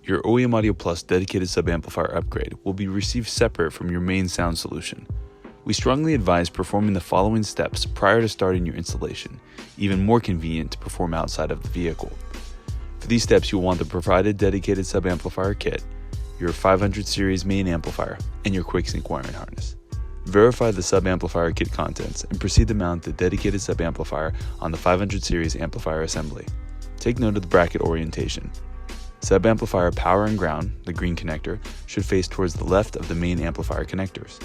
Your OEM Audio Plus dedicated sub amplifier upgrade will be received separate from your main sound solution. We strongly advise performing the following steps prior to starting your installation, even more convenient to perform outside of the vehicle. For these steps, you'll want the Provided Dedicated Sub Amplifier Kit, your 500 Series Main Amplifier, and your quick sync wiring harness. Verify the Sub Amplifier Kit contents and proceed to mount the Dedicated Sub Amplifier on the 500 Series Amplifier Assembly. Take note of the bracket orientation. Sub Amplifier Power and Ground, the green connector, should face towards the left of the Main Amplifier Connectors.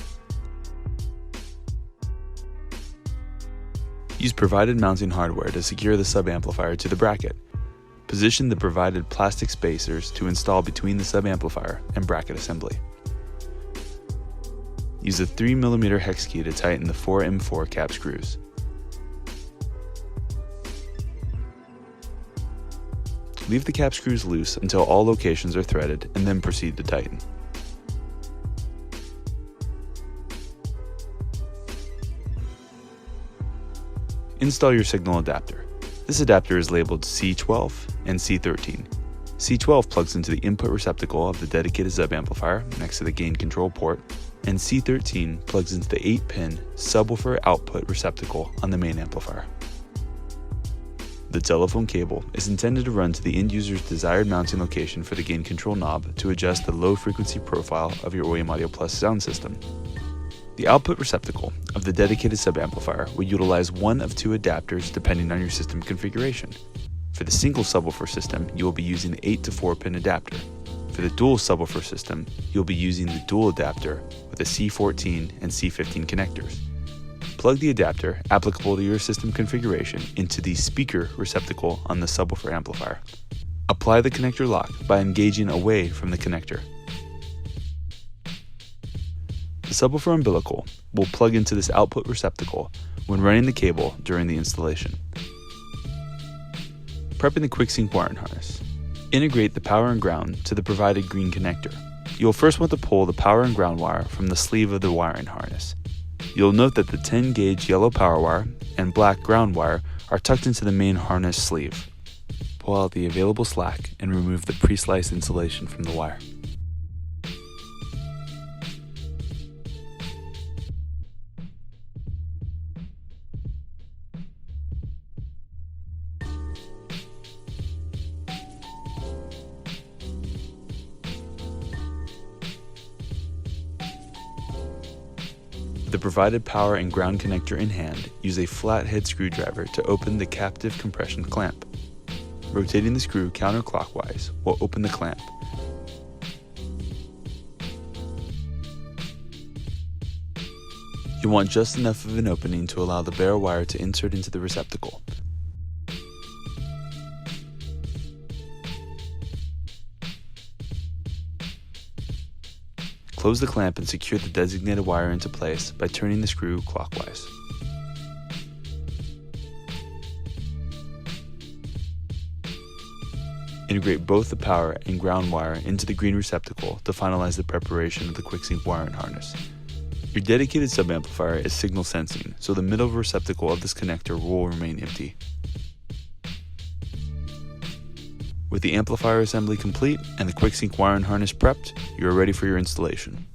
Use provided mounting hardware to secure the sub amplifier to the bracket. Position the provided plastic spacers to install between the sub amplifier and bracket assembly. Use a 3mm hex key to tighten the 4M4 cap screws. Leave the cap screws loose until all locations are threaded and then proceed to tighten. Install your signal adapter. This adapter is labeled C12 and C13. C12 plugs into the input receptacle of the dedicated sub amplifier next to the gain control port, and C13 plugs into the 8-pin subwoofer output receptacle on the main amplifier. The telephone cable is intended to run to the end user's desired mounting location for the gain control knob to adjust the low frequency profile of your OEM Audio Plus sound system. The output receptacle of the dedicated sub amplifier will utilize one of two adapters depending on your system configuration. For the single subwoofer system, you will be using the 8 to 4 pin adapter. For the dual subwoofer system, you'll be using the dual adapter with the C14 and C15 connectors. Plug the adapter applicable to your system configuration into the speaker receptacle on the subwoofer amplifier. Apply the connector lock by engaging away from the connector. The subwoofer umbilical will plug into this output receptacle when running the cable during the installation. Prepping the quick sync wiring harness. Integrate the power and ground to the provided green connector. You will first want to pull the power and ground wire from the sleeve of the wiring harness. You'll note that the 10-gauge yellow power wire and black ground wire are tucked into the main harness sleeve. Pull out the available slack and remove the pre-sliced insulation from the wire. The provided power and ground connector in hand, use a flathead screwdriver to open the captive compression clamp. Rotating the screw counterclockwise will open the clamp. You want just enough of an opening to allow the bare wire to insert into the receptacle. Close the clamp and secure the designated wire into place by turning the screw clockwise. Integrate both the power and ground wire into the green receptacle to finalize the preparation of the quick sync wiring harness. Your dedicated sub amplifier is signal sensing, so the middle receptacle of this connector will remain empty. With the amplifier assembly complete and the quick sync wiring harness prepped, you are ready for your installation.